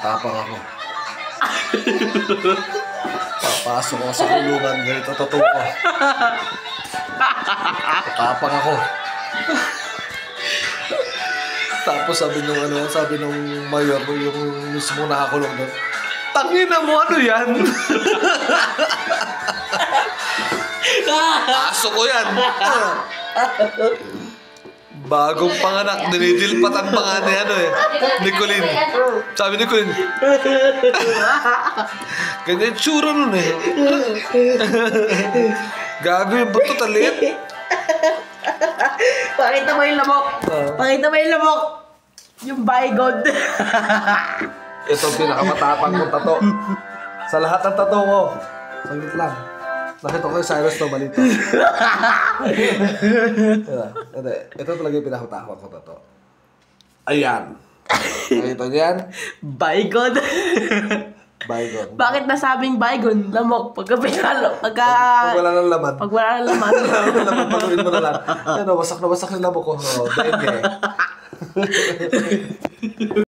Matapang ako. Papasok ako sa kulungan, ganito totoo ko. Matapang ako. Tapos sabi nung mayor, yung mismo nakakulong doon, tangina mo, ano yan? Aso ko yan. Bagong panganak, dinidilpatan pa nga ni ni Colin. Sabi ni Colin, ganyan tsura nun eh. Gago yung buto, talit. Pakita mo yung lamok. Pakita mo yung lamok. Yung bygone. Ito ang pinakamatapang kong tato. Sa lahat ng tato ko. Saglit lang. Nakita ko yung Cyrus to balito. Ito talaga yung pinakamatapang kong tato. Ayan. Nakita niyo yan? Bygone. Bygone. Bakit nasabing bygone? Lamok. Pag wala ng laman. Pag wala ng laman. Laman, panurin mo na lang. Ano, wasak na wasak yung lamok ko. Oh, dahil